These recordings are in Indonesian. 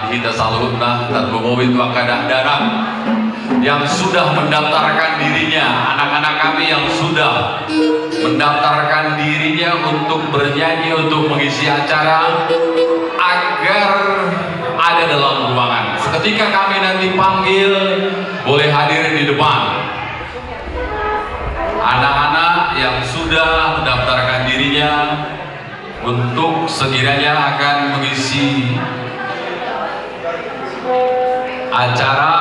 kita salurna terlumowi tua kadah darah yang sudah mendaftarkan dirinya, anak-anak kami yang sudah mendaftarkan dirinya untuk bernyanyi, untuk mengisi acara, agar ada dalam ruangan. Seketika kami nanti panggil, boleh hadir di depan. Anak-anak yang sudah mendaftarkan dirinya untuk sekiranya akan mengisi acara,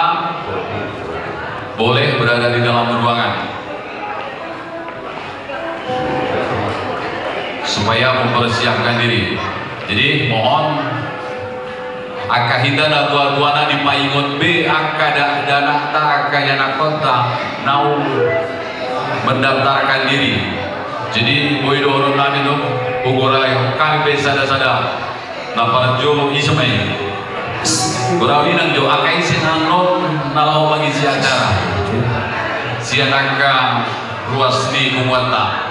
boleh berada di dalam ruangan supaya mempersiapkan diri. Jadi mohon akahidana tua-tuana di paingon B akada dana ta akayana kota nau mendaftarkan diri. Jadi boy dorong nani dong ugurai kami sada-sada naparjo ismai Gurau nang jo akai sinano nalau mengisi acara sianaka ruas di kumwata.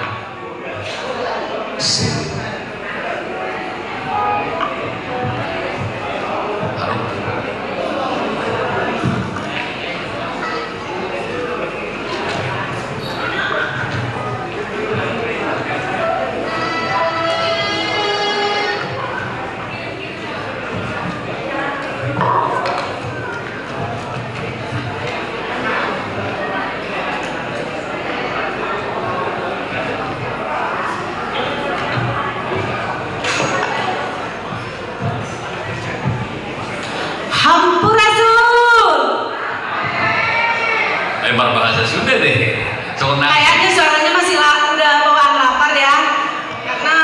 Bahasa Sunda deh. Kayaknya suaranya masih udah bawaan lapar ya, karena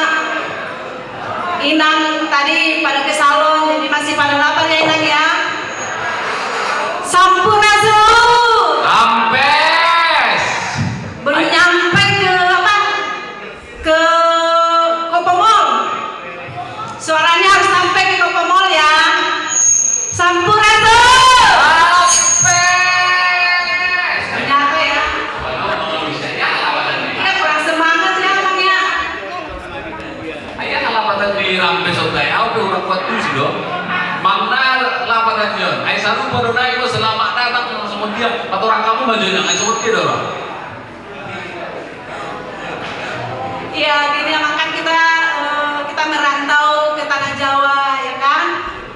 Inang tadi pada ke salon, jadi masih pada lapar ya Inang ya. Sampurasun. Sampes. Belum nyampe ke apa? Ke Kopomol. Suaranya harus sampai ke Kopomol ya. Sampurasun. Mana lapatannya? Ai satu pada itu selamat datang langsung dia. Atau orang kamu bajunya nggak seperti itu orang. Iya, gini makan kita merantau ke tanah Jawa ya kan.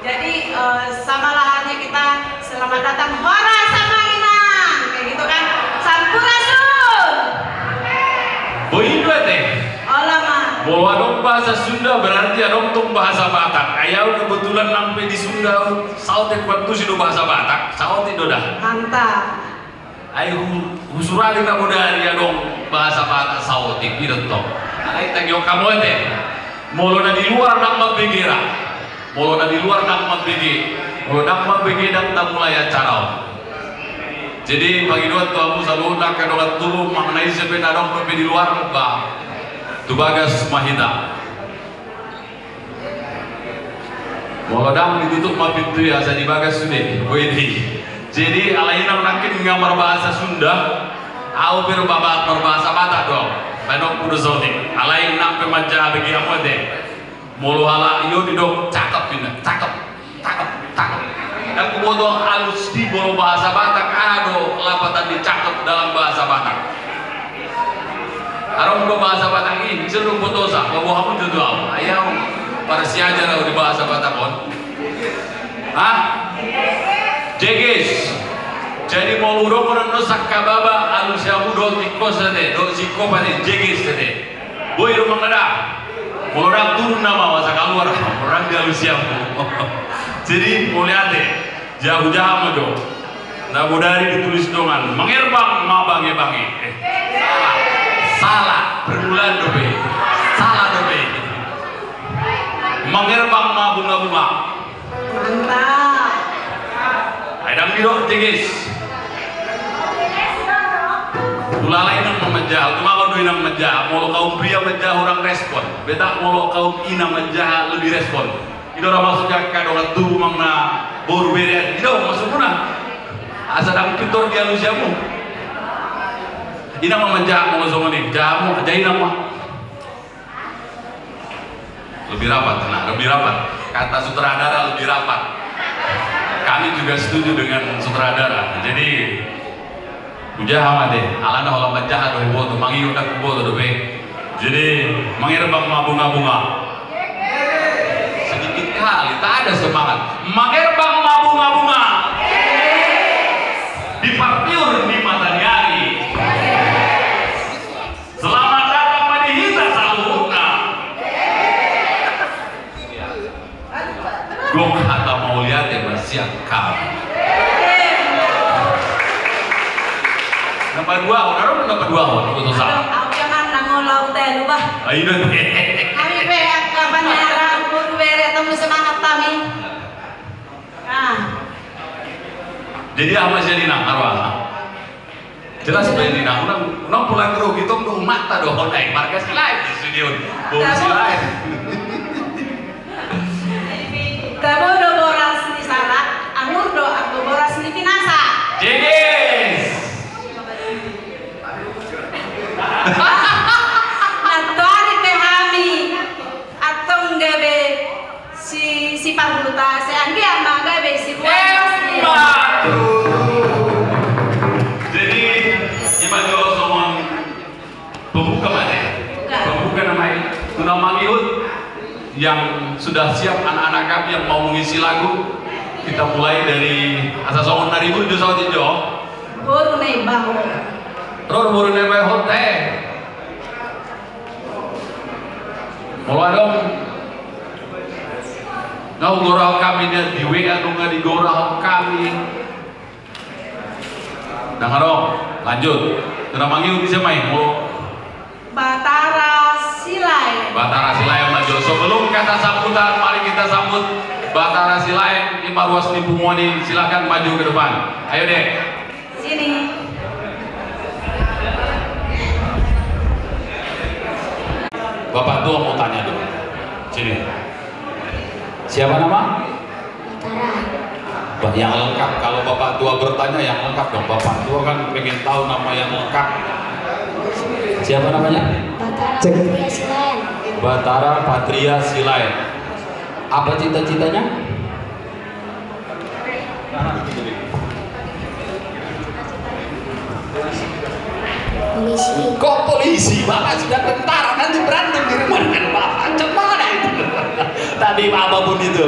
Jadi sama lahannya kita selamat datang hora sama Inang kayak gitu kan. Sampurasun. Boy teh. Bahwa dong bahasa Sunda berarti adong tong bahasa Batak. Ayau kebetulan sampai di Sunda sautik waktu sih bahasa Batak. Sautik dodah. Mantap. Ayo usurali kamu dari adong bahasa Batak sautik itu toh. Ayo tangyo kamu teh. Molo na di luar nak mabegera. Molo na di luar nak mabege. Molo nak mabege dan tak mulai acara. Jadi bagi dua tuamu selalu nak kadang tulu mengenai sebenarnya adong di luar bah. Tubagas mahita. Molodang ditutup ma pintu ya saya dibagas sudah. Wedi. Jadi alainam nakin ngamar bahasa Sunda, au berbahasa Batak dong. Benok kudu zoning. Alain nak pemaja bagi apa deh. Molo ala yo didok cakep pindah, cakep. Dan kubodo halus di bolo bahasa Batak ado lapatan dicakep dalam bahasa Batak. Arong do bahasa Batak ini bisa dong fotosa, bahwa kamu jodoh ayam para siaja di bahasa Batak on. Hah? Jegis. Jadi mau ludo orang nusak kababa alus yang udah tikos tadi, do siko pada jegis tadi. Boy rumah kada. Orang turun nama masa keluar orang di alus yang. Jadi boleh ada jauh-jauh mojo. Nabu dari ditulis dongan, mengerbang ma bange. Salah, berbulan dobe, salah dobe. Mengerbang ma bunga-bunga. Mantap. Aidam didok tigis. Tulalai nang memejah, tumalon doi nang memejah. Molo kaum pria memejah orang respon. Beta molo kaum ina memejah lebih respon. Itu orang maksudnya kadang tubuh mangna boru beda. Itu maksud mana? Asa dang pintor dia lusiamu. Ina memejah mau ngomong jamu aja ina mah. Lebih rapat, nah lebih rapat. Kata sutradara lebih rapat. kami juga setuju dengan sutradara. Jadi ujaha deh, alana hola menjahat dobo tuh mangi udah kubo tuh be. Jadi mengirbang bunga-bunga. Sedikit kali, tak ada semangat. Mengirbang bunga-bunga. Dipartiur di matahari. Selamat datang pada Hita Saluhuna. Gong hata mau lihat yang bersiap kami. Nomor 2, orang nomor 2 untuk salah. Aku jangan nangolau teh lupa. Ayo deh. Kami pe kapan era guru bere temu semangat kami. Nah. Jadi apa sih Dina? Arwah. Jelas sebenarnya Dina. Orang pulang ke rumah itu dong mata dong. Naik markas lain di studio. Bosi lain. Kamu do boras di sana, anggur do aku boras di Pinasa. Jegis. Natari pehami atau nggabe si parluta seangge ama nggabe si Jadi ibadah somong pembuka mana? Pembuka namanya Tunamang Ihud yang sudah siap anak-anak kami yang mau mengisi lagu. Kita mulai dari asa somong naribu di Saudi Jo. Baru naik bahu. Baru naik hotel. Mulai dong. Ngau gorau kami dia di WA nggak di gorau kami. Nah dong, lanjut. Tunamang Ihud bisa main. Batara Silai. Batara Silai maju. Sebelum kata sambutan, mari kita sambut Batara Silai. Ima Ruas Nimpumoni, silakan maju ke depan. Ayo deh. Sini. Bapak tua mau tanya dulu. Sini. Siapa nama? Batara. Yang lengkap. Kalau bapak tua bertanya yang lengkap dong. Bapak tua kan pengen tahu nama yang lengkap. Siapa namanya? Batara Patria Silayan. Batara Patria Silayan. Apa cita-citanya? Polisi. Kok polisi? Bapak sudah tentara, nanti berantem di rumah dengan bapak. Cemana itu? Tadi apapun itu.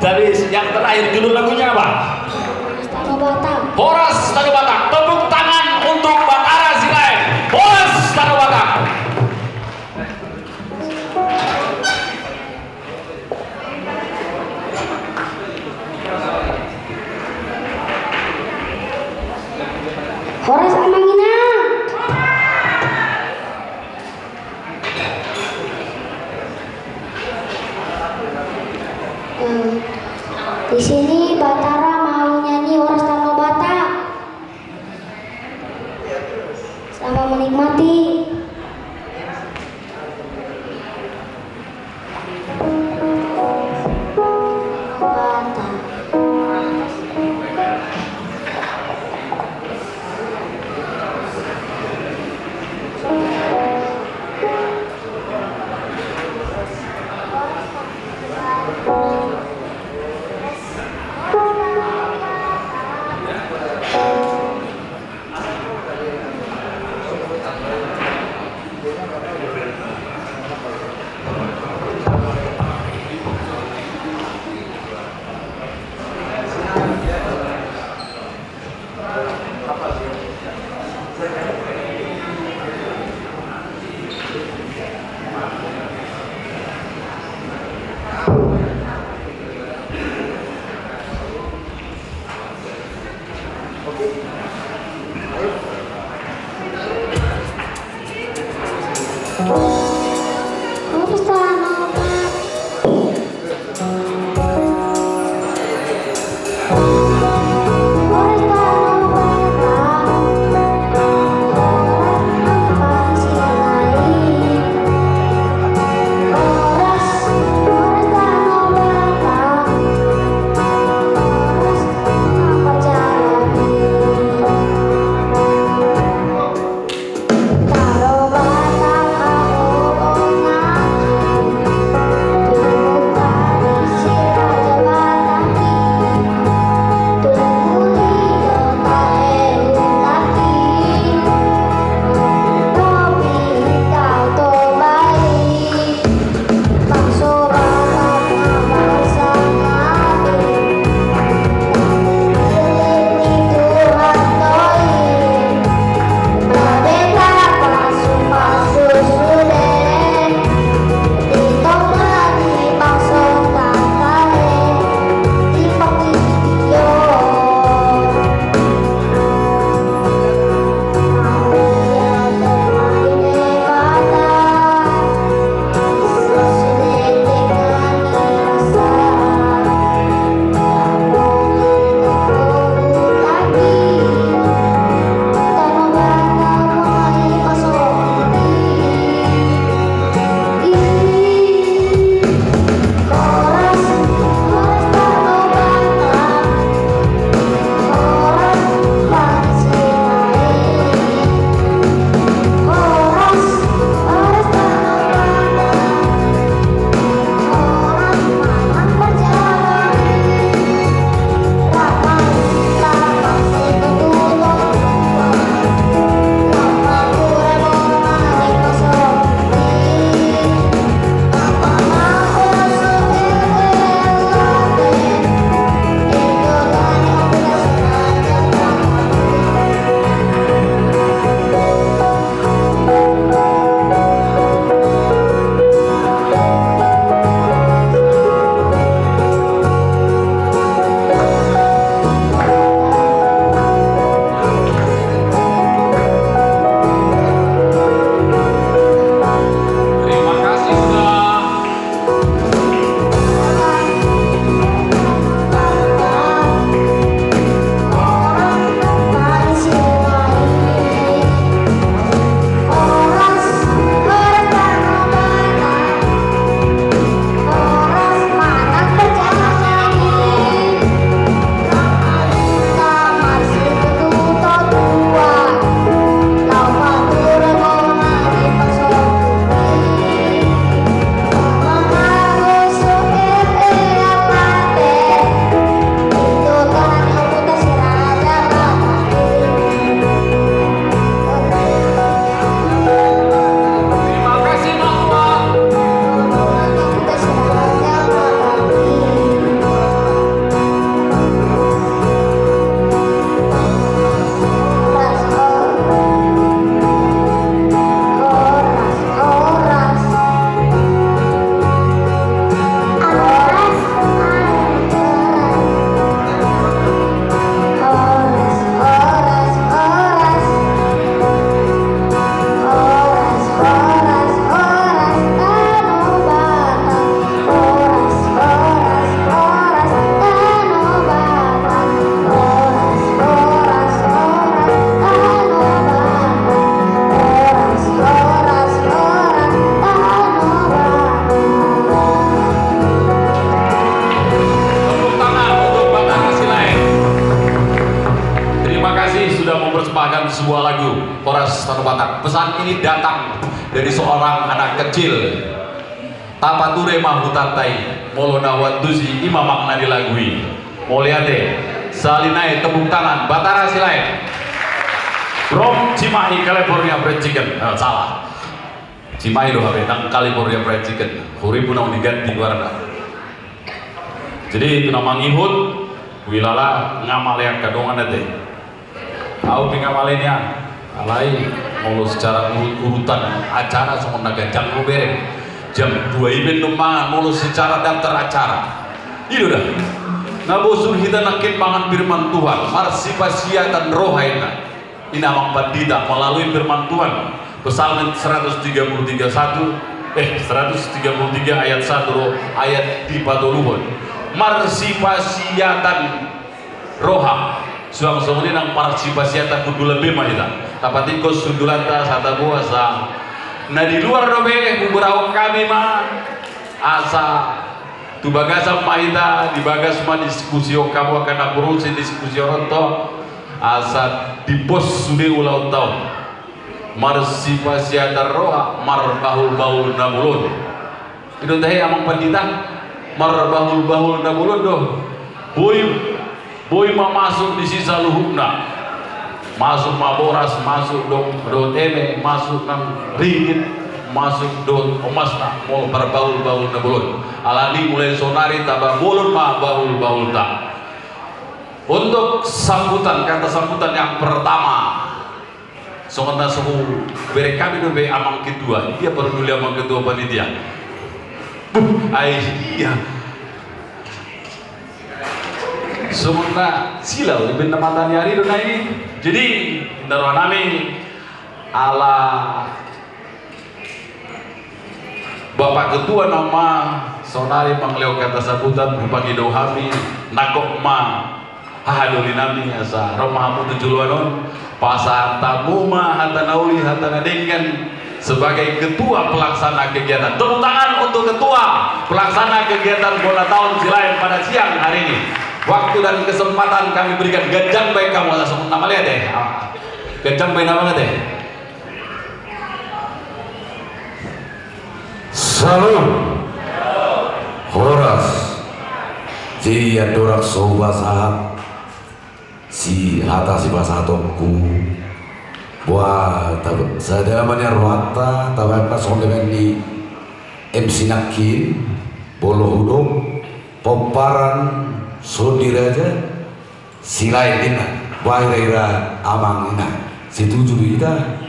Tapi yang terakhir judul lagunya apa? Tanah Batak. Horas Tanah Batak. Tepuk tangan untuk Batara Silayan. Horas Tanah Batak. Horas Amangina. Di sini Batara mau nyanyi Horas Tanah Batak. Selamat menikmati. Batak. Horas Tanah Batak. Horas Tanah Batak. Horas Silai. Horas Tanah Batak. Horas Perjalanan. Taruh Batak aku dari seorang anak kecil. Tapature mahutantai molona wadusi ima makna dilagui. Moliate salinai tepuk tangan Batara Silain from Cimahi California Fried Chicken. Salah, Cimahi doh habe nang California Fried Chicken huri punang diganti warna. Jadi itu nama ngihut wilala ngamal yang kadongan teh tahu pingamalenya alai mau secara urutan acara semua naga jam bereng jam 2 iben numangan mau secara daftar acara itu dah ngabosur kita nakin mangan firman Tuhan marsipasiatan rohaina ini amang pandita melalui firman Tuhan Psalm 133 ayat 1 ayat di patuluhun marsipasiatan roha suang sungguh nang marsipasiatan kudu lebih mah kita tapi kos sundulanta sata buasa nah di luar dobe beberapa kami mah asa tu bagasa mahita di bagas mah diskusi kamu akan urusin diskusi ronto asa di pos sudah ulang tahun marsipasiatan roha marbahul nabulun itu teh amang pandita marbahul nabulun doh boy mah masuk di sisa luhukna masuk maboras masuk do teme masuk nang ringgit masuk do emasna mau marbahul nabulun alani mulai sonari tabah bulun mah bahul tak untuk sambutan kata sambutan yang pertama soalnya suhu beri kami dobe amang kedua dia baru dulu amang kedua panitia iya sementara silau ibn mata nyari dona ini jadi darwanami ala bapak ketua nama sonari mangleo kata sabutan bupagi dohami nakok ma hahadoli nami asa romahamu tujuluanon pasar tabuma hatanauli hatanadengan sebagai ketua pelaksana kegiatan. Tepuk tangan untuk ketua pelaksana kegiatan bola tahun Silain pada siang hari ini. Waktu dan kesempatan kami berikan gajang baik kamu langsung nama lihat deh. Gajang baik nama deh. Salam. Horas. Jadi adorak sobat sahat si hata si basatongku. Wah, saya namanya Ruata, tawarna sondemen di MC Nakin, Bolo Hudung, Pomparan, Sodiraja, Silain dina, Wairera Amang ina, setuju kita?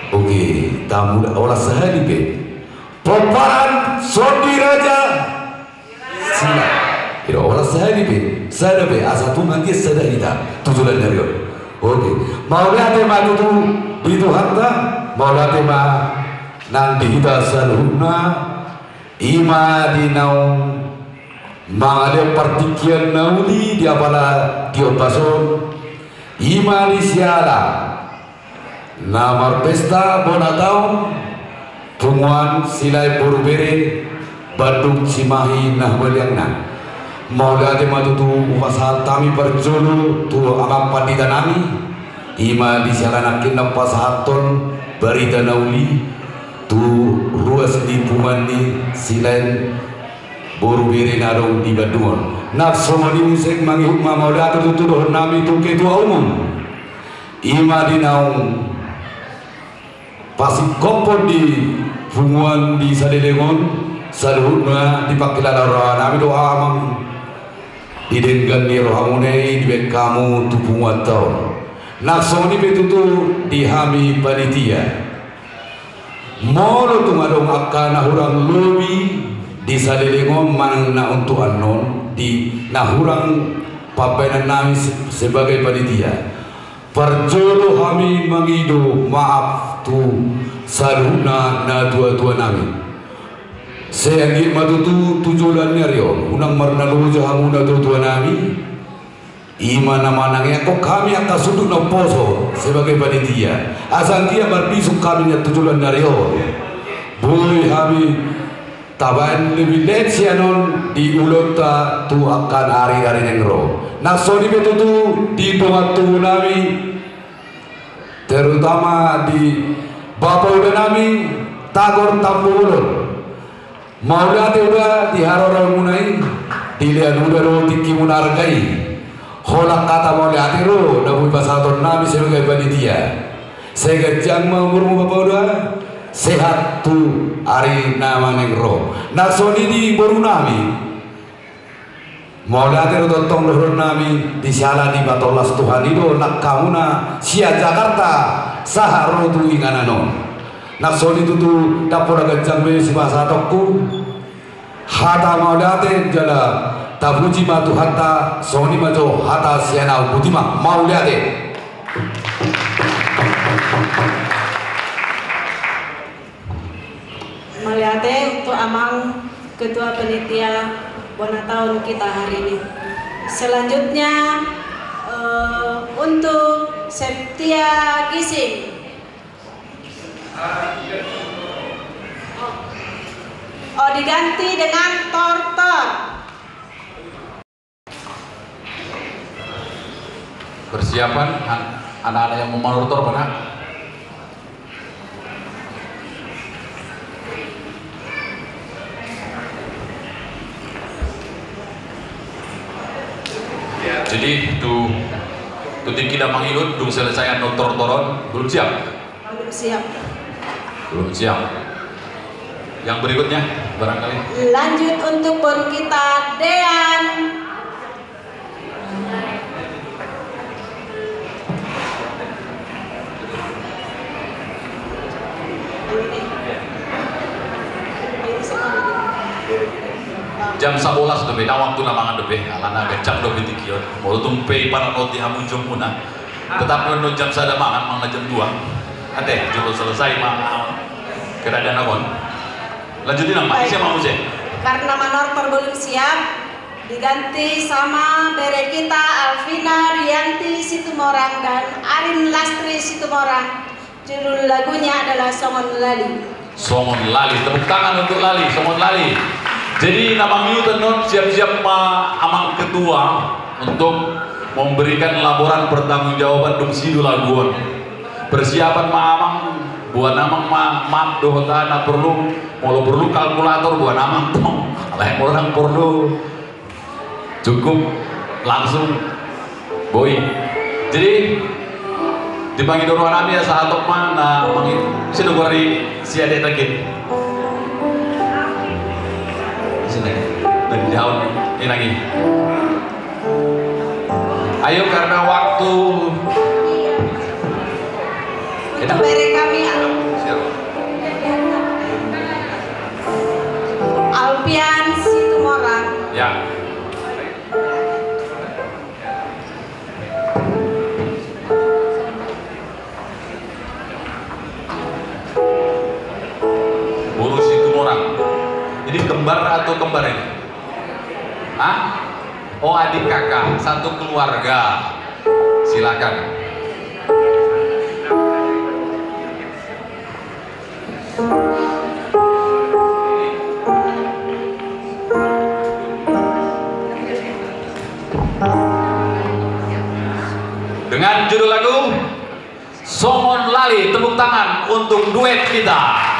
Oke, tamu olah sehari be, Pomparan, Sodiraja, Silain, kita olah sehari be, sada be, asatu nanti sada kita, tujuan dari oke, mau lihat tema itu itu harta, mau lihat tema nanti kita saluna ima di naung mangade partikian nauli di apala diopason ima di siala namar pesta bona tahun tungguan silai borubere Bandung Cimahi nah baliangna mau lihat matu tu upasaha tami perjono tu amang pandita nami ima di salanakin nampas haton barita nauli tu ruas di pumani silain boru biri narong di Bandungan nak somani musik mangihuk mau lihat tu doh nami tu ketua umum ima di naung pasik kopon di punguan di sadelengon saluhutna di pakilala nami doa amang didenggan ni rohamune di kamu tupungan tahun naksoni betutu dihami panitia molo tumadong akan nahurang lobi di sadelengom manang na untuk anon di nahurang papainan nami sebagai panitia perjodoh kami mengido maaf tu saluna na tua-tua nami saya ingin matutu tujuannya rio unang marnalu jahamu na tua nami ima namanangnya kok kami akan sudut na poso sebagai panitia asal dia berbisuk kami nya tujuan rio boleh kami taban lebih let sianon di ulota tu akan hari-hari nengro nasoni betutu di doa tu nami terutama di Bapak udah nami tagor tampu ulur. Maulate udah diharorang munai, dilihat udah ro tiki munargai. Holak kata maulate ro, nabu pasaton nami sebagai panitia. Sehingga jangan mengurung bapak udah sehat tu hari nama negro. Naksoni di baru nami. Maulate ro totong dohor nami di salah di batolas Tuhan itu nak kamuna sia Jakarta saharo tu inganano. Naksoni itu tu dapur agak jambe si bahasa tokku. Hata maulate jala tabuji matu hata soni majo hata siana butima maulate. Maulate untuk Amang Ketua Panitia Bona tahun kita hari ini. Selanjutnya untuk Septia Gising. Oh, diganti dengan Tortor. Persiapan anak-anak yang mau Tortor mana? Jadi tuh tinggi dan mangilun dung selesai notor toron belum siap. Belum siap. Belum siap. Yang berikutnya barangkali. Lanjut untuk baru kita Dean. Jam 11 dobe na waktu namangan dobe alana becak dobe tikion mau tumpe para noti hamun jomuna tetap no jam sada mangan mang jam 2 ate jolo selesai mang keadaan akon lanjutin nama siapa mau sih Karena Manortor belum siap diganti sama Berekita Alvina Rianti Situmorang dan Arin Lastri Situmorang. Judul lagunya adalah Songon Lali. Songon Lali, tepuk tangan untuk Lali, Songon Lali. Jadi nama Miu tenon siap-siap Amang Ketua untuk memberikan laporan pertanggungjawaban dumsidu laguan. Persiapan Amang buat Amang maaf dohota na perlu kalau perlu kalkulator buat Amang tong. Lain orang perlu cukup langsung boy. Jadi dipanggil dorongan kami ya saat mana panggil sini gori si adek lagi. Dan jauh ini lagi. Ayo karena waktu Untuk beri kami Alpian Situmorang. ya. Buru Situmorang. Ini kembar atau kembar ini? Hah? Oh adik kakak, satu keluarga. Silakan. Dengan judul lagu Songon Lali, tepuk tangan untuk duet kita.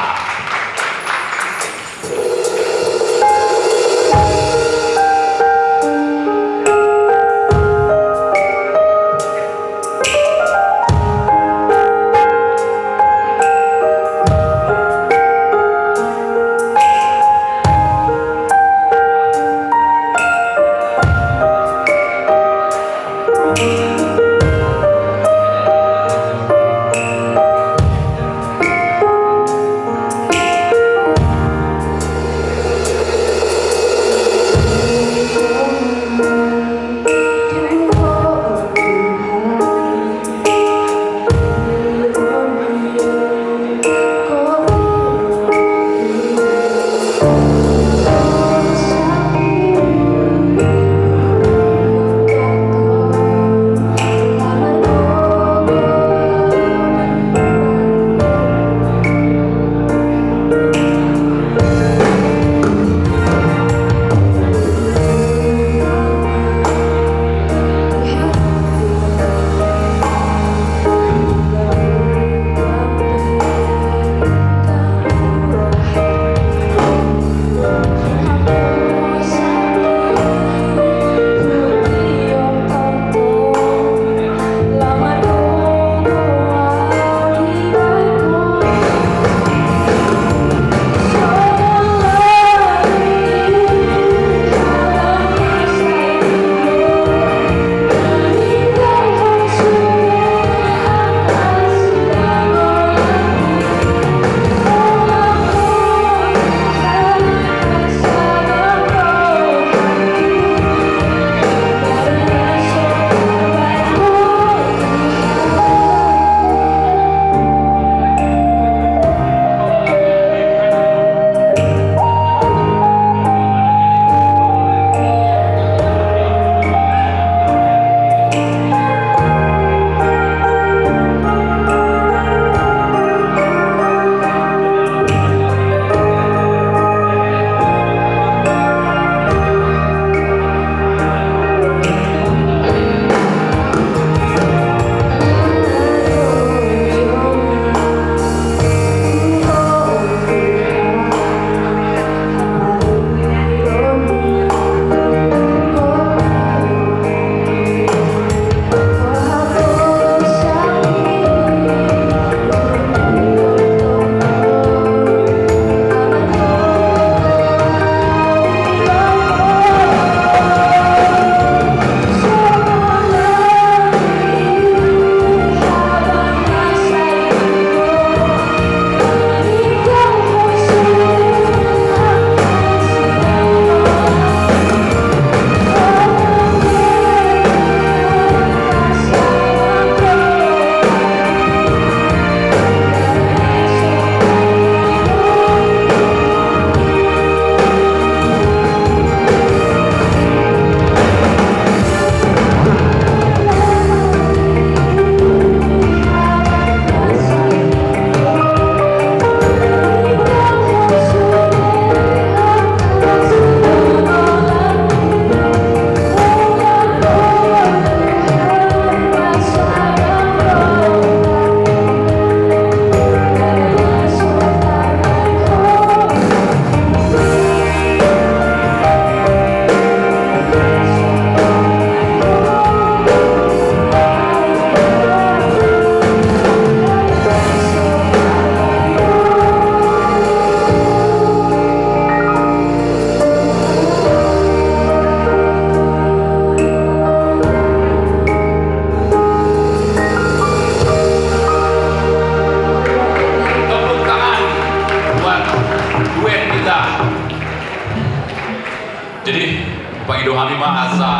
mah asa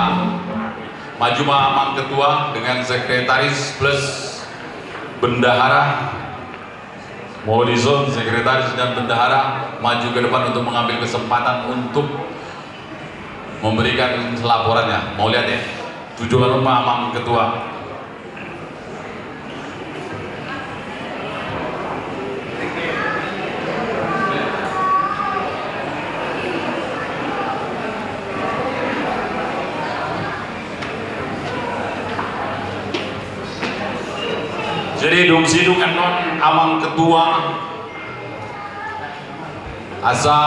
maju Mang Ketua dengan sekretaris plus bendahara. Mohon izin sekretaris dan bendahara maju ke depan untuk mengambil kesempatan untuk memberikan laporannya. Mau lihat ya, tujuan rumah Mang Ketua. Jadi dong sidung non Amang Ketua asa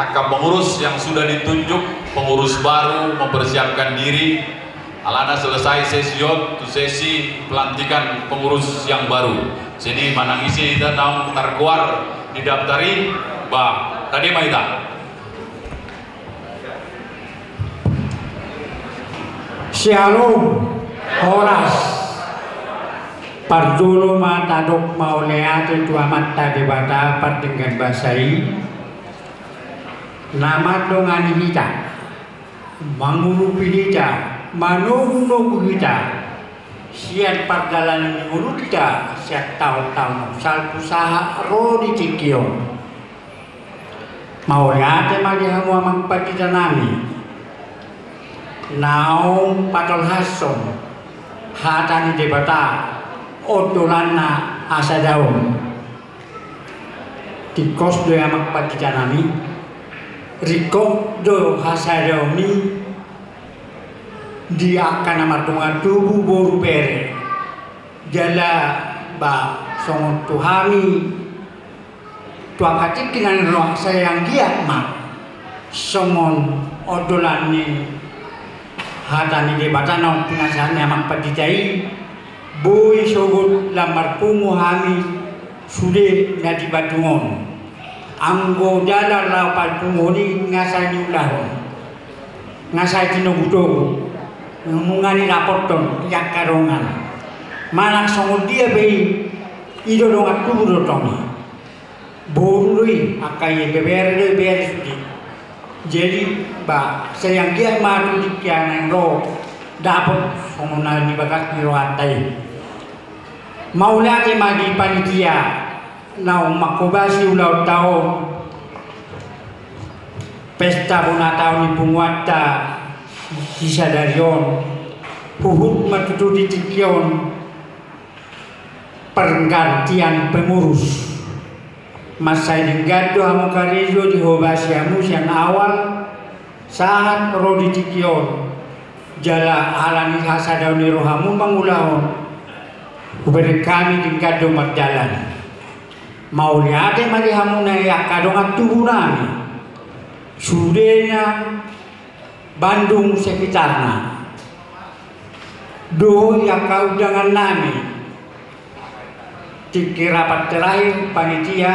akan pengurus yang sudah ditunjuk, pengurus baru mempersiapkan diri. Alana selesai sesi pelantikan pengurus yang baru. Jadi manangisi kita tahu terkeluar didaftari, bah tadi maita. Shalom, Horas. Pardulo matadok mauleate tua mata debata dengan basai nama dongani kita mangulupi kita manunggu kita siat pardalan minggu kita siat tahun-tahun sal usaha rodi cikio mauleate magi hamu amang patita nami naung patol hasom hatani debata Odolana asa daun tikos do amak paticanami riko do hasa dauni dia akan amatunga tubuh boru bere jala ba songon tuhami tua katik kinan roh sayang giat mak songon odolani hatani debatana pinasane amak patitai boy sogot lamar pungu hami sude nadi batungon anggo jalan lapal pungu ni ngasai ulahon ngasai tino butogo ngumungani rapoton yak karongan manak songo dia bei ido dongat tubuh tongi borui akai beber sude jadi ba sayang dia madu dikian ro dapat songo nadi bagas ni rohatai Maulati magi panitia nau makobasi ulau tahun pesta bona tahun ibu muata hisadarion puhut matutu ditikion pergantian pengurus masa gado hamu karejo di hobasi hamu yang awal saat rodi tikion jala alani hasadauni rohamu mangulahon kepada kami di kadong berjalan mau lihat mari hamuna ya kadongan tubuh nami sudahnya Bandung sekitarnya do ya kau jangan nami tiki rapat terakhir panitia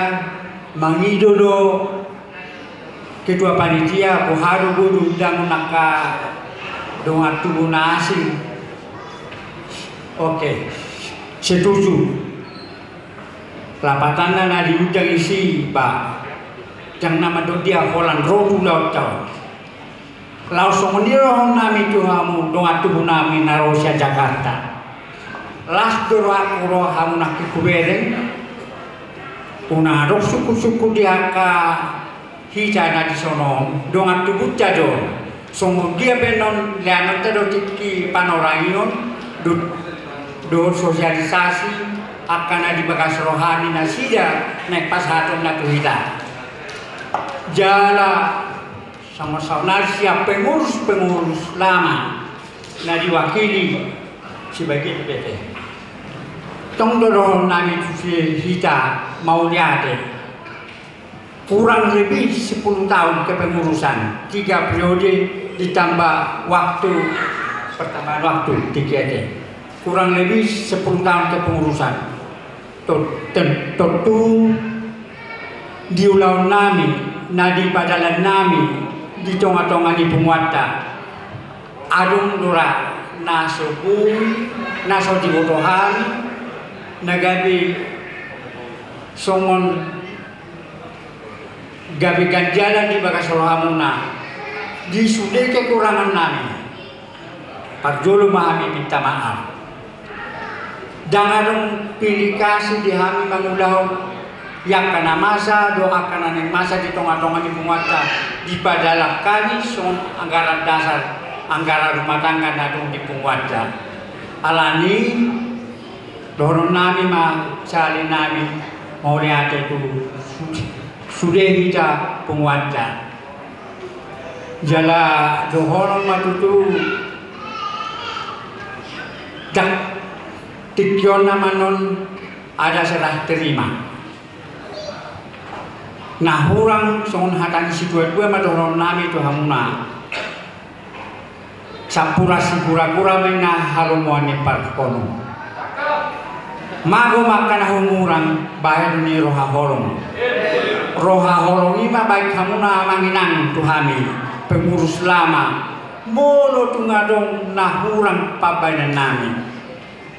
mangidodo ketua panitia buharu budu dan naka dongan tubuh nasi oke. Setuju lapatan na di ujang isi ba jang nama do dia holan rodu laut tau langsung niro nami tuhamu dongat tubuh nami narosia Jakarta las doa kuro hamu nak kubereng unadok suku-suku diaka hijana di sono dongat tubuh jadon songo dia benon leanot do tiki panorangion do sosialisasi akan ada bekas rohani nasida naik pas hatum natuhita jala sama-sama siap pengurus lama na diwakili sebagai PT tong dorong nami hita mau lihat kurang lebih 10 tahun kepengurusan 3 periode ditambah waktu pertambahan waktu 3 kurang lebih 10 tahun kepengurusan tentu diulau nami nadi padalan nami di tonga-tonga di penguata adung dura naso bui naso dibotohan nagabi songon gabi ganjalan di bagas rohamuna di sude kekurangan nami Parjolo mahami minta maaf. Jangan pilih kasih di hami mangulau yang kena masa doa kena neng masa di tengah-tengah di penguasa di padalah kami son anggaran dasar anggaran rumah tangga nadung di penguasa alani doron nami ma cari nami mau lihat itu sudah kita penguasa jala dohoron matutu dan tikyon naman non ada serah terima. Nah orang songon hatang si dua madoron nami tu hamuna. Sapura sipura-pura menah halumuan parkono. Mago makan humurang bahaya dunia roha holong. Roha holong ima baik hamuna manginang tuhami pengurus lama. Molo tungadong nahurang pabainan nami.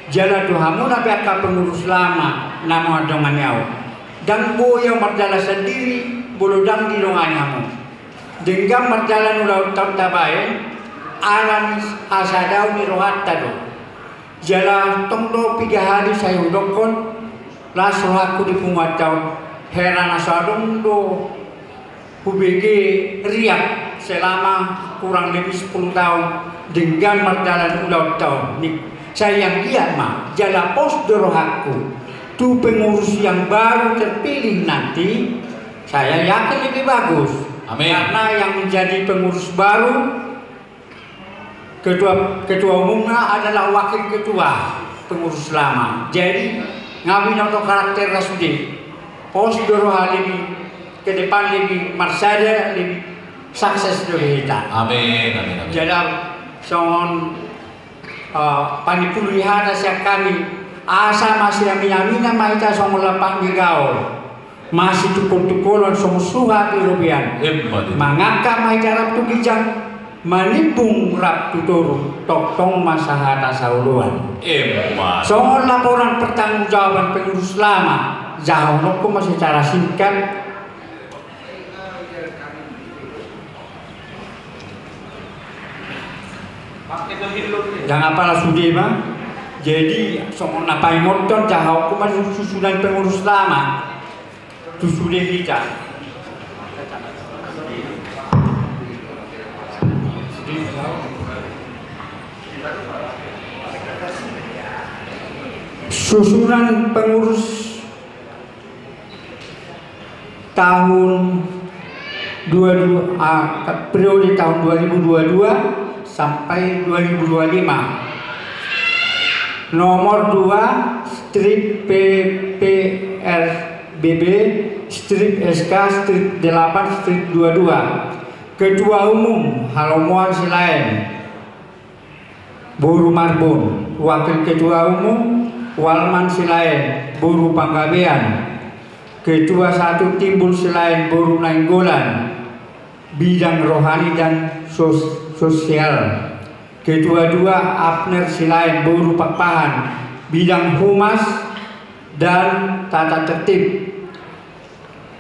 Jala tuhamuna pihak pengurus lama nama dongan yau. Dan boyo marjala sendiri bulu dang di dongan hamu. Denggam marjala nulau tabae alam asadau ni rohat tado. Jala tongdo 3 hari saya udokon las rohaku di pungatau heran asadong do hubege riak selama kurang lebih 10 tahun dengan marjala nulau tahun ni saya yang lihat mah jala pos dorohaku tu pengurus yang baru terpilih nanti saya yakin lebih bagus. Amin. Karena yang menjadi pengurus baru ketua umumnya adalah wakil ketua pengurus lama. Jadi ngawin atau karakter rasudi pos doroha lebih ke depan lebih marsada lebih sukses dari kita. Amin. Amin. Amin. Jadi songon panipuluhan siap kami asa masih amina maita songon lapang gaul masih tukul-tukulon songon suha pirubian mangaka maita rap tu kijang manipung rap tuturu tong masahata sauluan songon laporan pertanggungjawaban pengurus lama jauh noko masih cara singkat. Jangan apalah sudah bang. Jadi somong napai motor jauh kuma susunan pengurus lama tu sudah kita. Susunan pengurus tahun 22 periode tahun 2022 sampai 2025. Nomor 2 strip PPRBB strip SK strip 8 strip 22. Ketua Umum Halomuan Silain Buru Marbun. Wakil Ketua Umum Walman Silain Buru Panggabean. Ketua 1 Timbul Silain Buru Nainggolan. Bidang rohani dan sosial. Ketua 2 Abner Silain Buru Pakpahan. Bidang humas dan tata tertib.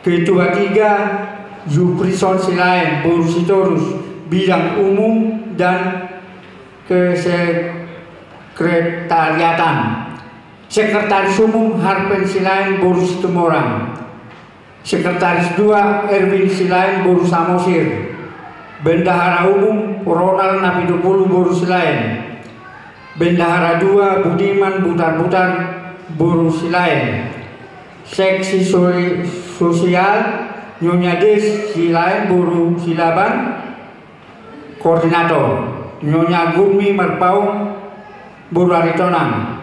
Ketua 3 Zuprison Silain Buru Sitorus. Bidang umum dan kesekretariatan. Sekretaris Umum Harpen Silain Buru Situmorang. Sekretaris 2 Erwin Silain Buru Samosir. Bendahara Umum Ronald Napidupulu Buru Silain. Bendahara 2 Budiman Butar-Butar Buru Silain. Seksi Sosial Nyonya Des Silain Buru Silaban. Koordinator Nyonya Gumi Marpaung Buru Aritonang.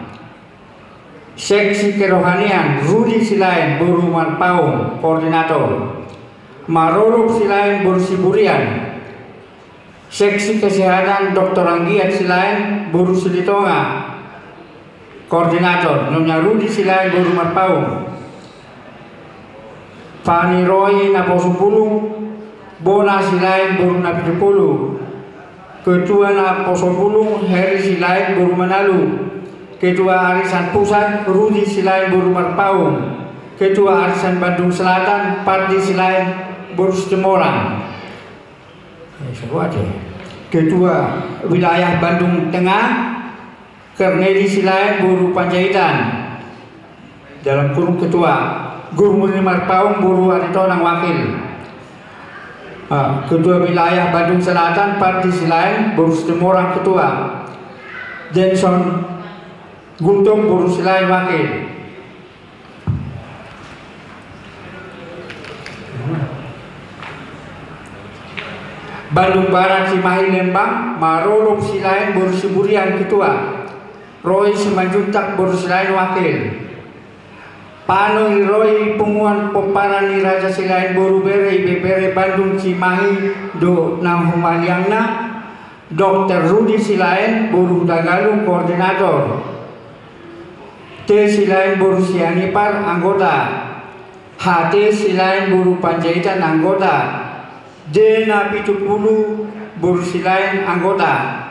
Seksi Kerohanian Rudi Silain Buru Marpaung Koordinator. Maroluk Silain Buru Siburian. Seksi Kesehatan Dr. Anggiat Silain Buru Silitonga Koordinator Nyonya Rudi Silain Buru Marpaung. Fani Roy Naposupulu Bona Silain Buru Napidupulu. Ketua Naposupulu Heri Silain Buru Manalu. Ketua Arisan Pusat Rudi Silain Buru Marpaung. Ketua Arisan Bandung Selatan Pardi Silain Buru Situmorang. Ketua Wilayah Bandung Tengah Kernedi Silayan Buru Panjaitan dalam kurung Ketua, Guru Murni Marpaung Buru Aritonang Wakil. Ketua Wilayah Bandung Selatan Parti Silayan Buru Sedemorang Ketua, Jenson Guntung Buru Silayan Wakil. Bandung Barat Cimahi Lembang Marolop Silayan Buru Siburian Ketua, Roy Simanjuntak Buru Silayan Wakil. Pano Roy Punguan Poparani Raja Silayan Buru Bere Bere Bandung Cimahi Do Nahumaliangna, Dr. Rudi Silayan Buru Dagalung Koordinator, T. Silayan Buru Sianipar anggota, HT Silayan Buru Panjaitan anggota, D. Napitupulu Buru Silayan anggota,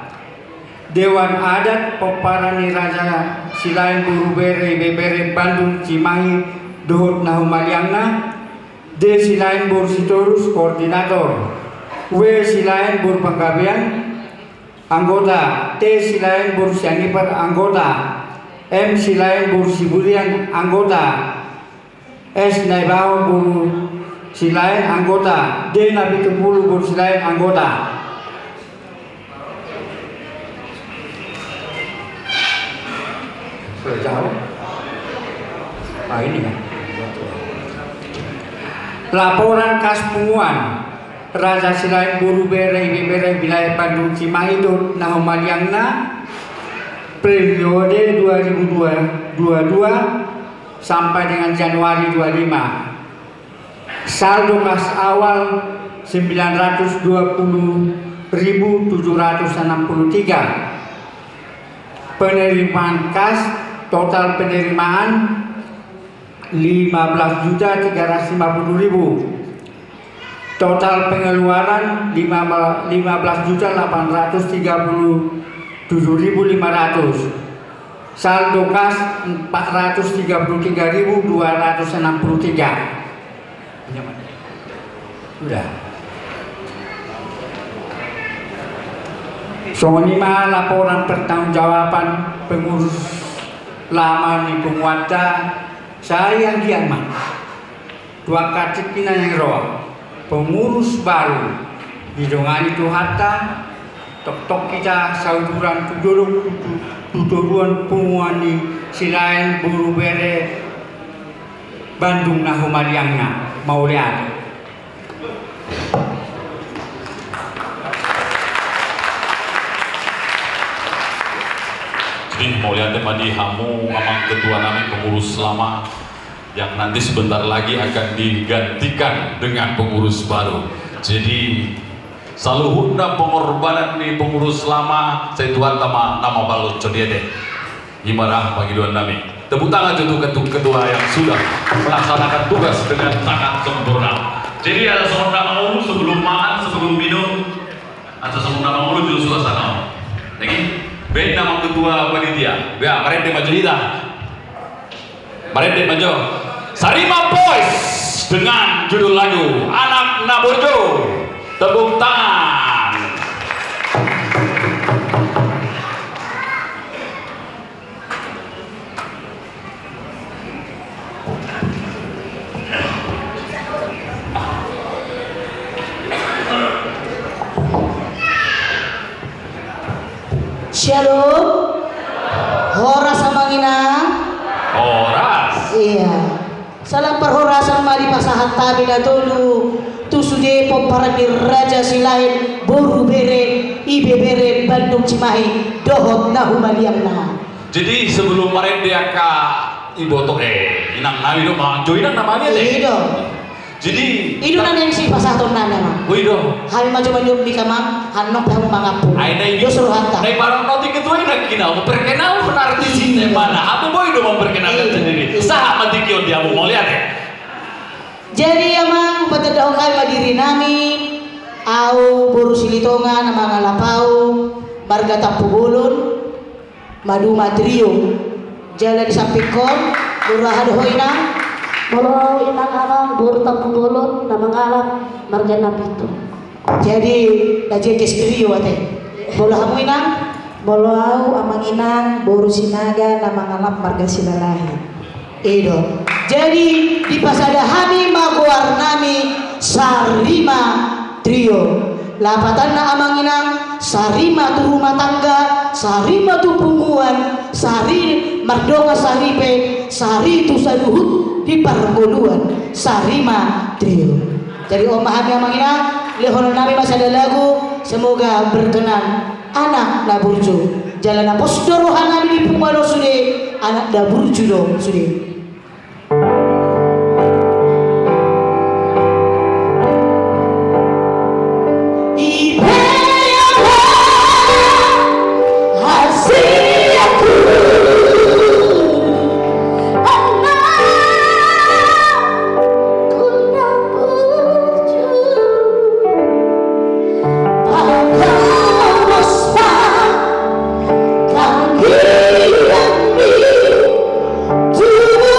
Dewan Adat Poparani Raja Silayan Buru Bere Bere Bandung Cimahi Dohot Nahumaliangna, D. Silayan Buru Sitorus Koordinator, W. Silayan Buru Panggabean anggota, T. Silayan Buru Sianipar anggota, M. Silayan Buru Siburian anggota, S. Naibao Buru Silayan anggota, D. Napitupulu Buru Silayan anggota. Sudah jauh. Ini kan. Laporan kas punguan Raja Silayan Buru Bere Wilayah Bandung Cimahi Do Nahumaliangna periode 2022 sampai dengan Januari 25. Saldo kas awal 920.763. Penerimaan kas total penerimaan 15.350.000. Total pengeluaran 15.837.500. Saldo kas 433.263. Sudah. Sonima laporan pertanggungjawaban pengurus lama di penguata saya yang diaman. Dua kacitina yang roh. Pengurus baru didongani Tuhatta tok-tok kita sauduran tuduruan penguani Silayan Buru Bere Bandung Nahumaliangna mau lihat. Jadi mau lihat tadi hamu memang ketua nami pengurus lama yang nanti sebentar lagi akan digantikan dengan pengurus baru. Jadi saluhunda pengorbanan nih pengurus lama saya tuan nama balut codiede imarah bagi dua nami. Tepuk tangan untuk ketua yang sudah melaksanakan tugas dengan sangat sempurna. Jadi ada seorang nama ulu sebelum makan, sebelum minum, atau sebelum nama ulu dulu suasana. Lagi, ben nama ketua panitia. Ya, mari dia maju kita. Mari dia maju. Sarima Boys dengan judul lagu Anak Naborjo. Tepuk tangan. Shalom. Horas samangina. Horas. Iya. Salam perhorasan mari pasahan tabi dulu. Tusude Poparani Raja Silayan Buru Bere Bere Bandung Cimahi Dohot Nahumaliangna. Jadi sebelum kemarin dia ka ibotok inang nawi do mang joinan namanya deh. Iya. Jadi itu nanya si pasahan nana mah. Wih dong. Kami maju di kamar, hanok tahu mangapu. Aina Yo suruh hantar. Naik barang noti ketua ini kinau memperkenal artis ini mana? Apa boy do memperkenalkan sendiri? Sah mati kion dia mau lihat ya. Jadi emang petedong kami madiri nami, au buru silitongan, amang alapau, marga tapugulun, madu madrio, jalan di sampingkon, burah hoina. Boro inang alam buru tapugulun namang alam marga napito. Jadi Jekes trio ate. Bola hamu inang, bola au amang inang, boru sinaga nama ngalap marga silalahi. Edo. Jadi di pasada hami maguar nami sarima trio. Lapatan na amang inang sarima tu rumah tangga, sarima tu pungguan, sari mardonga saripe, sari tu saduhut di pargoluan, sarima trio. Jadi omah hami amang inang lehon nami masih ada lagu, semoga berkenan anak daburju jalan apos dorohan nami di pumalo sude anak daburju do sude. Do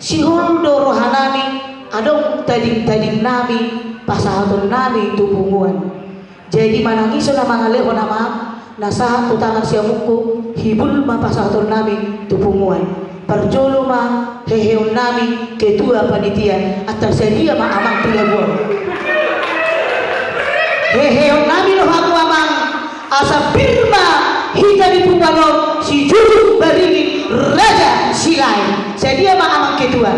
sihol do rohanami adong tading nami pasahaton nami tubunguan. Jadi manangiso na mga leho nama nasahat tutangan siya muko hibul ma pasahaton nami tubunguan. Perjolo ma heheon nami ketua panitia at tersedia ma amang tilabuan. Heheon nami lo hamu amang asa firma hita di pumbalong si Jujur Baringin Raja Silai. Sedia ma amang ketua.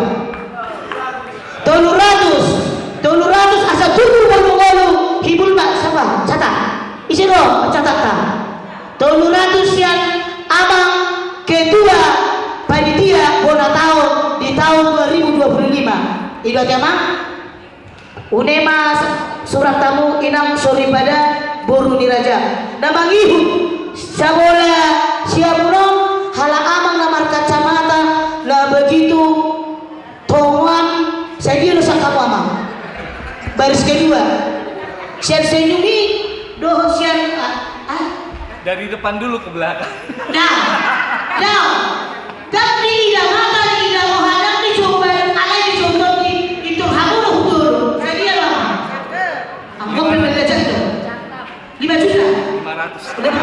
300 asa tubuh bolu-bolu hibul ma siapa? Catat. Isi do catat ta. 300 yang amang ketua panitia bona tahun di tahun 2025. Ido tema unema surat tamu inang sori pada boru niraja. Namang ibu sabola siapunong hala amang namar kacamata la begitu tongan saya rusak kamu amang. Baris kedua sian senyumi doh sian dari depan dulu ke belakang. Now tapi tidak mata tidak mau hadap dicoba alai dicoba itu hamu lo hutur jadi apa ambo berbeda jatuh 5 juta 500 udah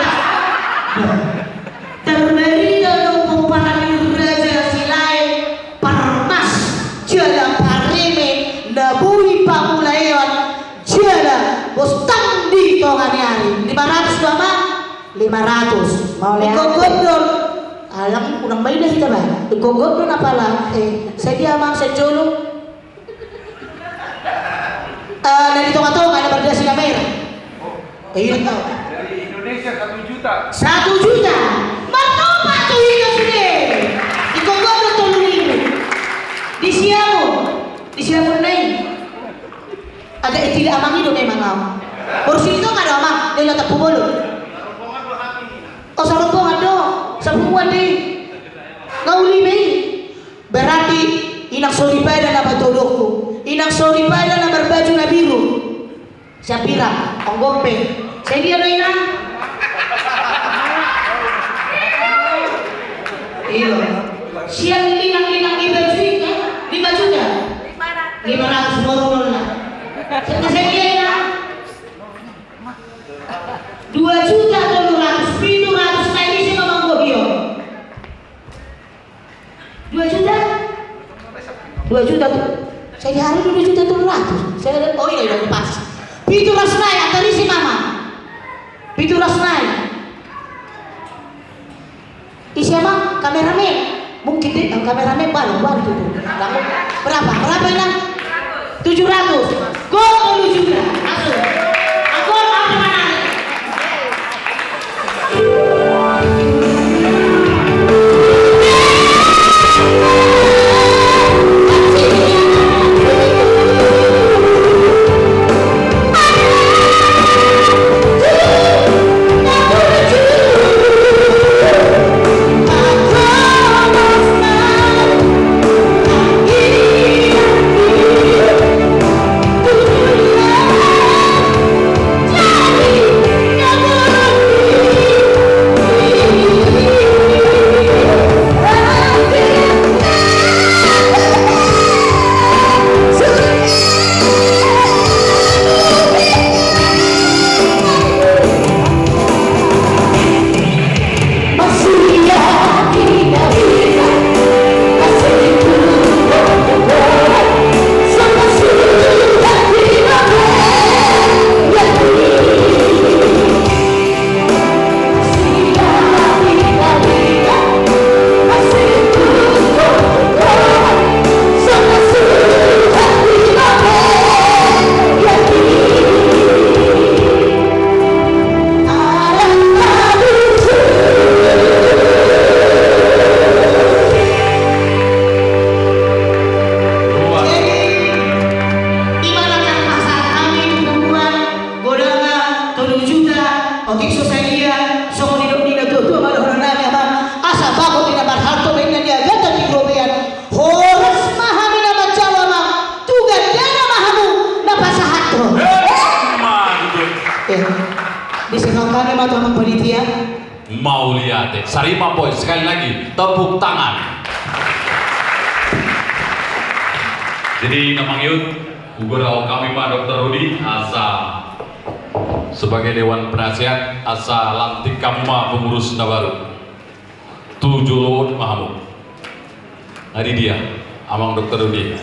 terberi dalam pemparan Raja Silai Parmas jala pareme nabui pamulayon jala bostang di tongani hari 500 sama 500 mau lihat gondol alam kurang baik dah kita bang gondol apa lah saya dia mang saya jolo dari tonga-tonga ada berdasi kamera iya tau dari Indonesia 1 juta 1 juta matopa tuh itu sudah gondol tolong ini di siamu naik agak tidak amang itu memang kau kursi itu nggak ada amang dia letak pubolo oh sarombongan dong sabuan deh ngauli mei berarti inak soripada na batodokku inak soripada na berbaju na biru siapira onggompe saya dia no inang iyo siang linang ibaju ini 5 juta 500 morong lah saya dia inang 2 juta 700 tadi sih ngomong gobio 2 juta 2 juta tuh saya di hari 2 juta 700 saya lihat oh iya udah pas itu rasnai tadi sih mama itu rasnai isi emang kameramen mungkin deh kameramen baru tuh berapa ini 700 go 7 juta langsung aku apa mana Disenangkan sama teman panitia. Mau lihat Sarima Boy sekali lagi tepuk tangan. Jadi namang yut Ugurau kami Pak Dr. Rudi asa sebagai Dewan Penasihat asa lantik kamu mah pengurus Nabaru 7 Luhut Mahamud. Hari dia Amang Dr. Rudi.